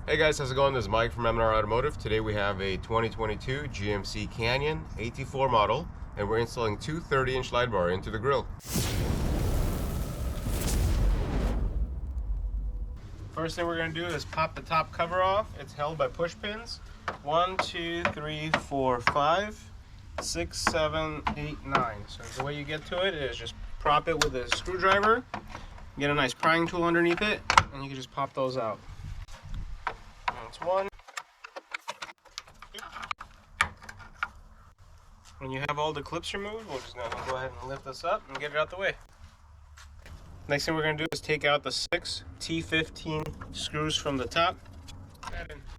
Hey guys, how's it going? This is Mike from M&R Automotive. Today we have a 2022 GMC Canyon AT4 model, and we're installing two 30-inch lightbar into the grille. First thing we're going to do is pop the top cover off. It's held by push pins. 1, 2, 3, 4, 5, 6, 7, 8, 9. So the way you get to it is just prop it with a screwdriver, get a nice prying tool underneath it, and you can just pop those out. That's one. When you have all the clips removed, we're just going to go ahead and lift this up and get it out the way. Next thing we're going to do is take out the 6 T15 screws from the top.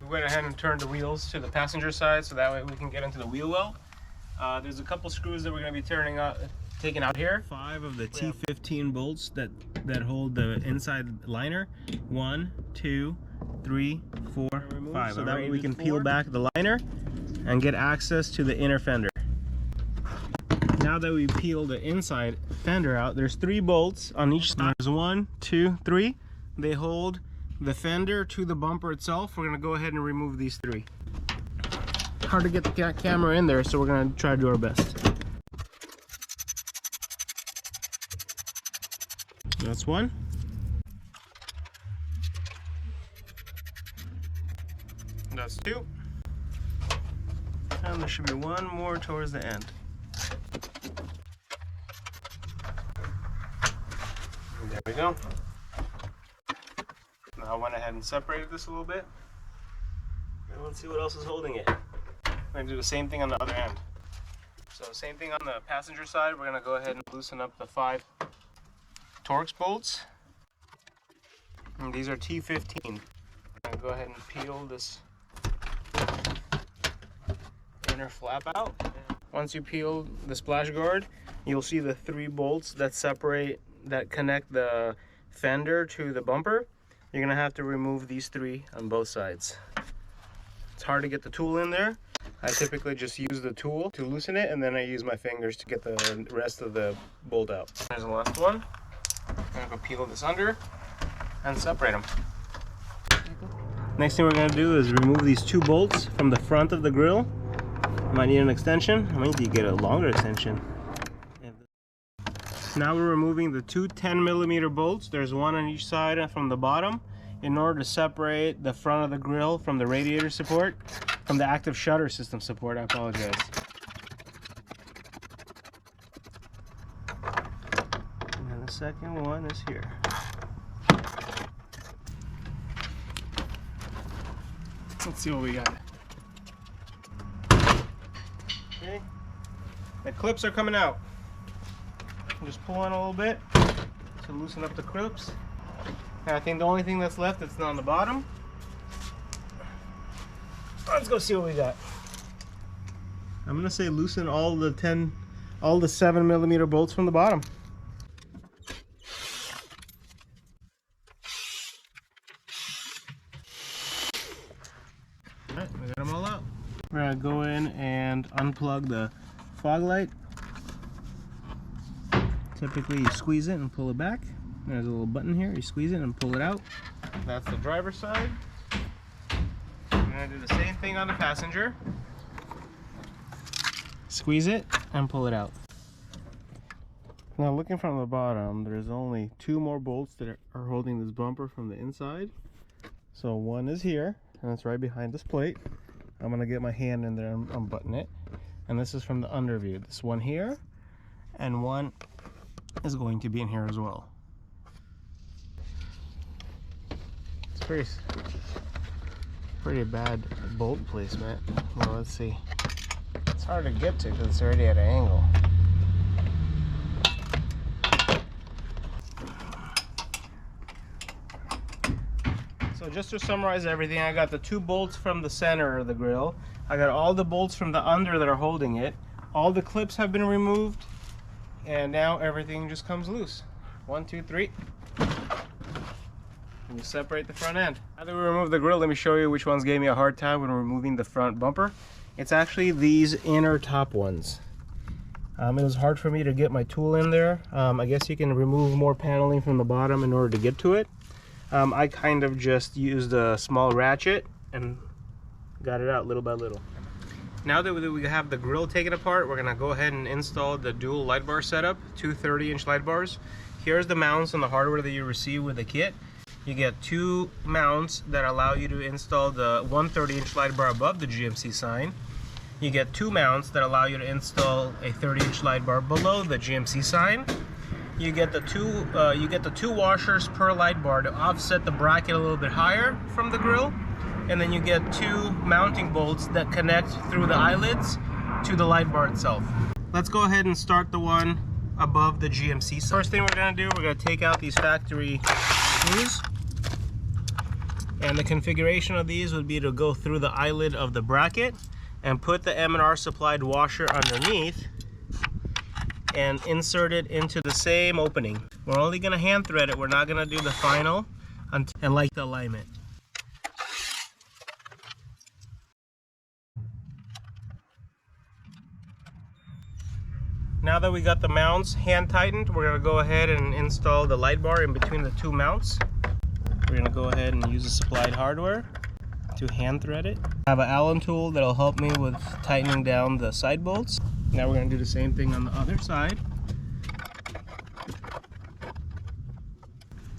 We went ahead and turned the wheels to the passenger side so that way we can get into the wheel well. There's a couple screws that we're going to be taking out here. 5 of the T15 bolts that hold the inside liner. 1, 2, 3, 4, 5. So that way we can peel back the liner and get access to the inner fender. Now that we peel the inside fender out, there's 3 bolts on each side. There's 1, 2, 3. They hold the fender to the bumper itself. We're going to go ahead and remove these 3. Hard to get the camera in there, so we're going to try to do our best. That's 1. That's 2. And there should be 1 more towards the end. And there we go. Now I went ahead and separated this a little bit. And let's see what else is holding it. We're going to do the same thing on the other end. So same thing on the passenger side. We're going to go ahead and loosen up the 5 Torx bolts. And these are T15. I'm going to go ahead and peel this inner flap out. Once you peel the splash guard, you'll see the 3 bolts that connect the fender to the bumper. You're going to have to remove these 3 on both sides. It's hard to get the tool in there. I typically just use the tool to loosen it, and then I use my fingers to get the rest of the bolt out. There's the last one. I'm going to go peel this under and separate them. Next thing we're going to do is remove these 2 bolts from the front of the grille. Might need an extension. I might need to get a longer extension. Now we're removing the 2 10mm bolts. There's 1 on each side from the bottom in order to separate the front of the grille from the radiator support, from the active shutter system support. I apologize. And then the second one is here. Let's see what we got. Okay, the clips are coming out. Just pull on a little bit to loosen up the clips. And I think the only thing that's left that's not on the bottom. Let's go see what we got. I'm gonna say loosen all the 7mm bolts from the bottom. Alright, we got them all out. We're gonna go in and unplug the fog light. Typically you squeeze it and pull it back. There's a little button here, you squeeze it and pull it out. That's the driver's side. I'm going to do the same thing on the passenger. Squeeze it and pull it out. Now looking from the bottom, there's only 2 more bolts that are holding this bumper from the inside. So 1 is here, and it's right behind this plate. I'm going to get my hand in there and unbutton it. And this is from the under view. This one here, and 1 is going to be in here as well. It's pretty bad bolt placement. Well, let's see. It's hard to get to because it's already at an angle. So just to summarize everything, I got the 2 bolts from the center of the grille. I got all the bolts from the under that are holding it. All the clips have been removed. And now everything just comes loose. 1, 2, 3. And you separate the front end. Now that we remove the grille, let me show you which ones gave me a hard time when removing the front bumper. It's actually these inner top ones. It was hard for me to get my tool in there. I guess you can remove more paneling from the bottom in order to get to it. I kind of just used a small ratchet and got it out little by little. Now that we have the grill taken apart, we're gonna go ahead and install the dual light bar setup, two 30-inch light bars. Here's the mounts and the hardware that you receive with the kit. You get two mounts that allow you to install the one 30-inch light bar above the GMC sign. You get two mounts that allow you to install a 30-inch light bar below the GMC sign. You get the two washers per light bar to offset the bracket a little bit higher from the grill, and then you get two mounting bolts that connect through the eyelids to the light bar itself. Let's go ahead and start the one above the GMC sign. First thing we're going to do, we're going to take out these factory screws, and the configuration of these would be to go through the eyelid of the bracket and put the M&R supplied washer underneath and insert it into the same opening. We're only going to hand thread it. We're not going to do the final and like the alignment. Now that we got the mounts hand tightened, we're going to go ahead and install the light bar in between the two mounts. We're going to go ahead and use the supplied hardware to hand thread it. I have an Allen tool that'll help me with tightening down the side bolts. Now we're going to do the same thing on the other side.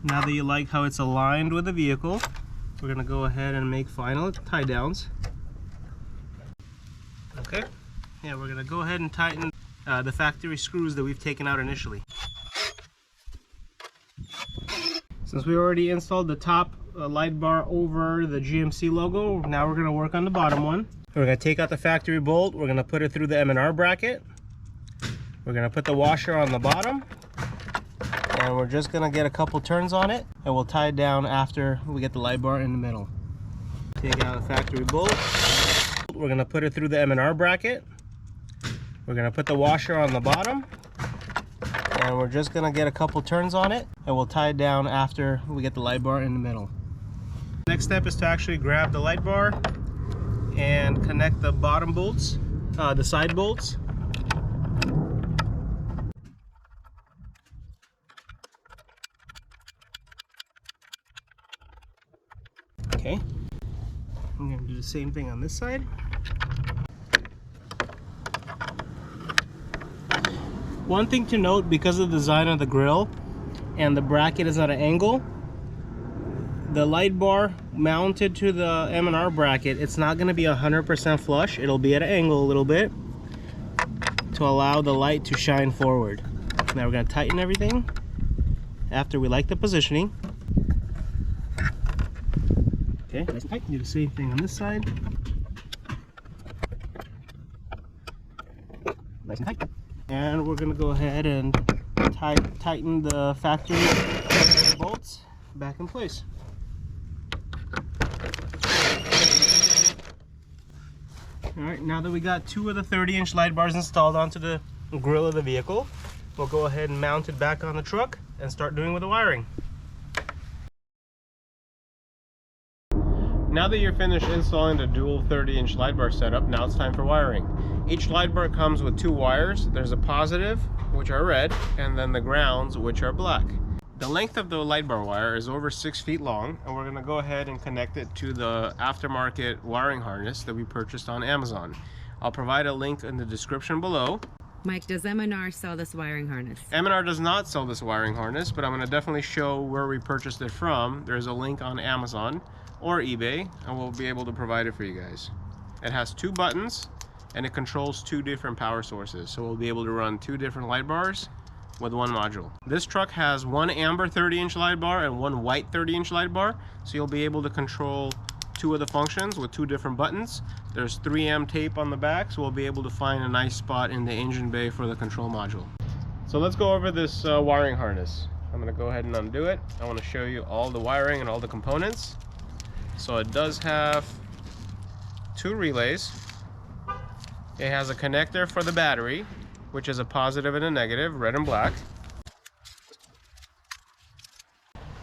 Now that you like how it's aligned with the vehicle, we're going to go ahead and make final tie downs. Okay, yeah, we're going to go ahead and tighten the factory screws that we've taken out initially. Since we already installed the top light bar over the GMC logo, now we're going to work on the bottom one. We're going to take out the factory bolt, we're going to put it through the M&R bracket. We're going to put the washer on the bottom, and we're just going to get a couple turns on it, and we'll tie it down after we get the light bar in the middle. Take out the factory bolt, we're going to put it through the M&R bracket. We're going to put the washer on the bottom, and we're just going to get a couple turns on it, and we'll tie it down after we get the light bar in the middle. Next step is to actually grab the light bar and connect the bottom bolts, the side bolts. Okay, I'm going to do the same thing on this side. One thing to note, because of the design of the grill and the bracket is at an angle, the light bar mounted to the M&R bracket, it's not going to be 100% flush. It'll be at an angle a little bit to allow the light to shine forward. Now we're going to tighten everything after we like the positioning. Okay, nice and tight. Do the same thing on this side. Nice and tight. And we're going to go ahead and tighten the factory bolts back in place. Alright, now that we got two of the 30-inch light bars installed onto the grill of the vehicle, we'll go ahead and mount it back on the truck and start doing with the wiring. Now that you're finished installing the dual 30-inch light bar setup, now it's time for wiring. Each light bar comes with two wires. There's a positive, which are red, and then the grounds, which are black. The length of the light bar wire is over 6 feet long, and we're going to go ahead and connect it to the aftermarket wiring harness that we purchased on Amazon. I'll provide a link in the description below. Mike, does M&R sell this wiring harness? M&R does not sell this wiring harness, but I'm going to definitely show where we purchased it from. There's a link on Amazon or eBay, and we'll be able to provide it for you guys. It has two buttons, and it controls two different power sources, so we'll be able to run two different light bars with one module. This truck has one amber 30-inch light bar and one white 30-inch light bar, so you'll be able to control two of the functions with two different buttons. There's 3M tape on the back, so we'll be able to find a nice spot in the engine bay for the control module. So let's go over this wiring harness. I'm going to go ahead and undo it. I want to show you all the wiring and all the components. So it does have two relays. It has a connector for the battery, which is a positive and a negative, red and black.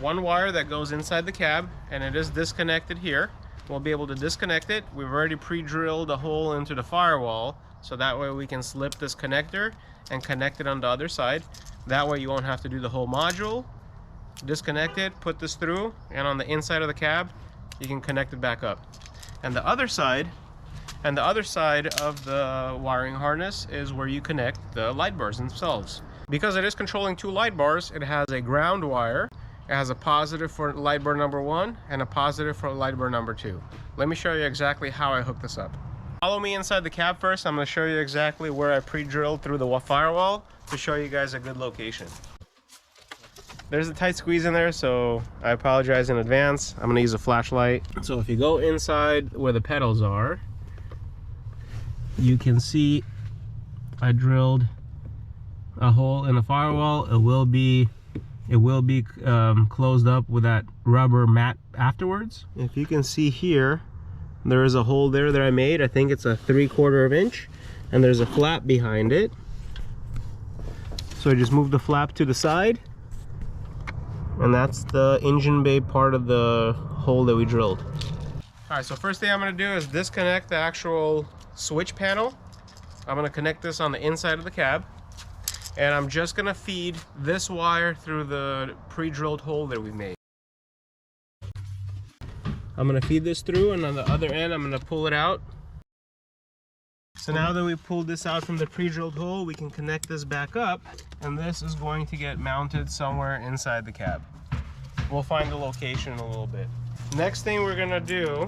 One wire that goes inside the cab, and it is disconnected here. We'll be able to disconnect it. We've already pre-drilled a hole into the firewall, so that way we can slip this connector and connect it on the other side. That way you won't have to do the whole module, disconnect it, put this through, and on the inside of the cab, you can connect it back up. And the other side of the wiring harness is where you connect the light bars themselves. Because it is controlling two light bars, it has a ground wire. It has a positive for light bar number 1 and a positive for light bar number 2. Let me show you exactly how I hook this up. Follow me inside the cab first. I'm going to show you exactly where I pre-drilled through the firewall to show you guys a good location. There's a tight squeeze in there, so I apologize in advance. I'm going to use a flashlight. So if you go inside where the pedals are, you can see I drilled a hole in the firewall. It will be closed up with that rubber mat afterwards. If you can see here, there is a hole there that I made. I think it's a 3/4 inch, and there's a flap behind it. So I just moved the flap to the side, and that's the engine bay part of the hole that we drilled. All right, so first thing I'm going to do is disconnect the actual switch panel. I'm going to connect this on the inside of the cab, and I'm just going to feed this wire through the pre-drilled hole that we made. I'm going to feed this through, and on the other end I'm going to pull it out. So now that we pulled this out from the pre-drilled hole, we can connect this back up, and this is going to get mounted somewhere inside the cab. We'll find the location in a little bit. Next thing we're going to do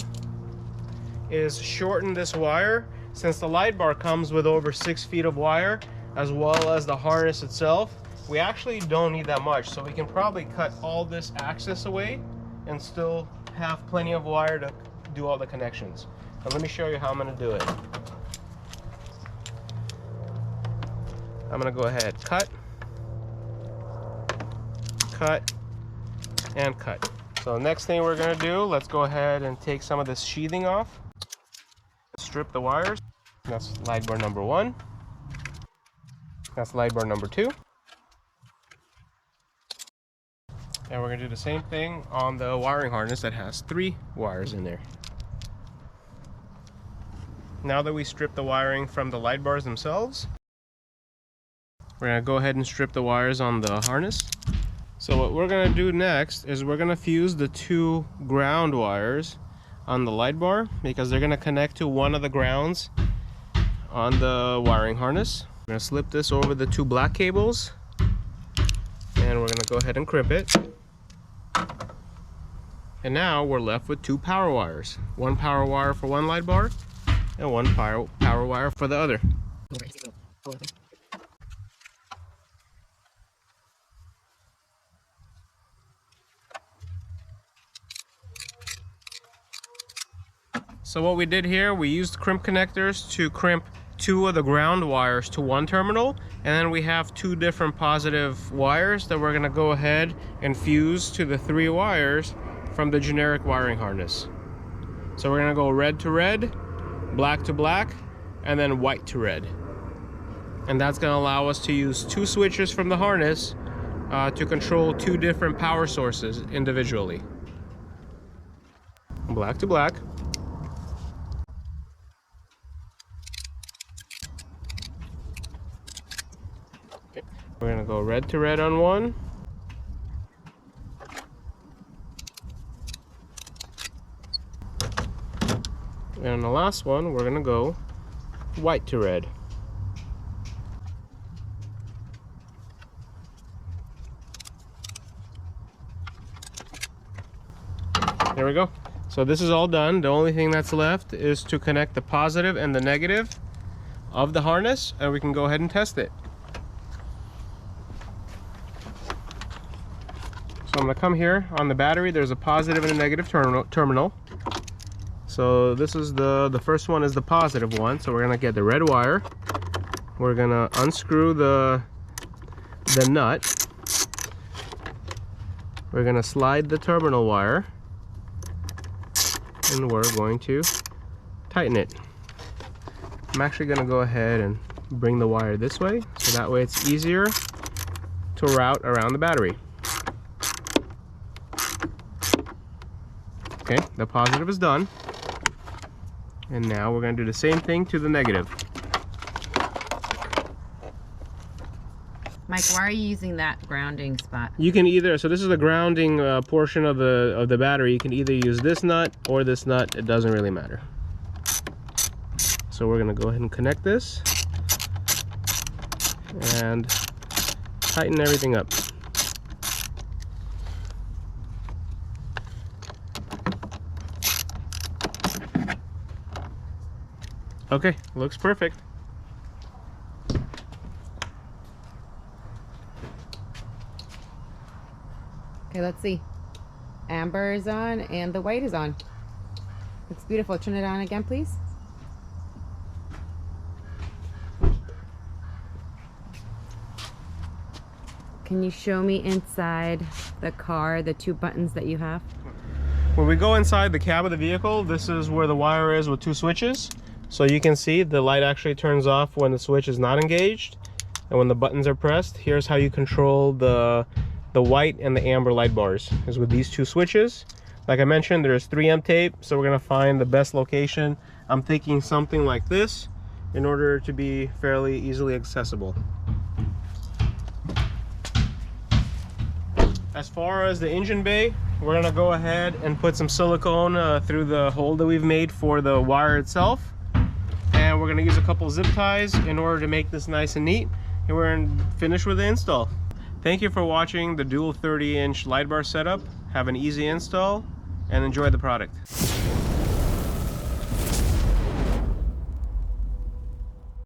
is shorten this wire. Since the light bar comes with over 6 feet of wire, as well as the harness itself, we actually don't need that much, so we can probably cut all this access away and still have plenty of wire to do all the connections. Now let me show you how I'm going to do it. I'm going to go ahead, cut, and cut. So next thing we're going to do, let's go ahead and take some of this sheathing off. Strip the wires. That's light bar number 1. That's light bar number 2. And we're going to do the same thing on the wiring harness that has 3 wires in there. Now that we strip the wiring from the light bars themselves, we're going to go ahead and strip the wires on the harness. So what we're going to do next is we're going to fuse the 2 ground wires on the light bar, because they're going to connect to one of the grounds on the wiring harness. We're going to slip this over the 2 black cables, and we're going to go ahead and crimp it. And now we're left with 2 power wires. 1 power wire for one light bar and 1 power wire for the other. So what we did here, we used crimp connectors to crimp 2 of the ground wires to 1 terminal, and then we have 2 different positive wires that we're going to go ahead and fuse to the 3 wires from the generic wiring harness. So we're going to go red to red, black to black, and then white to red. And that's going to allow us to use 2 switches from the harness to control 2 different power sources individually. Black to black. We're going to go red to red on one. And on the last one, we're going to go white to red. There we go. So this is all done. The only thing that's left is to connect the positive and the negative of the harness, and we can go ahead and test it. So I'm going to come here on the battery. There's a positive and a negative terminal. So this is the first one is the positive one. So we're going to get the red wire. We're going to unscrew the nut. We're going to slide the terminal wire, and we're going to tighten it. I'm actually going to go ahead and bring the wire this way, so that way it's easier to route around the battery. Okay, the positive is done. And now we're going to do the same thing to the negative. Mike, why are you using that grounding spot? You can either, so this is the grounding portion of the battery. You can either use this nut or this nut. It doesn't really matter. So we're gonna go ahead and connect this and tighten everything up. Okay, looks perfect. Okay, let's see. Amber is on and the white is on. Looks beautiful. Turn it on again, please. Can you show me inside the car, the 2 buttons that you have? When we go inside the cab of the vehicle, this is where the wire is with 2 switches. So you can see the light actually turns off when the switch is not engaged and when the buttons are pressed. Here's how you control the white and the amber light bars, is with these 2 switches. Like I mentioned, there's 3M tape, so we're gonna find the best location. I'm thinking something like this in order to be fairly easily accessible. As far as the engine bay, we're gonna go ahead and put some silicone through the hole that we've made for the wire itself. And we're gonna use a couple zip ties in order to make this nice and neat. And we're gonna finish with the install. Thank you for watching the dual 30-inch light bar setup. Have an easy install and enjoy the product.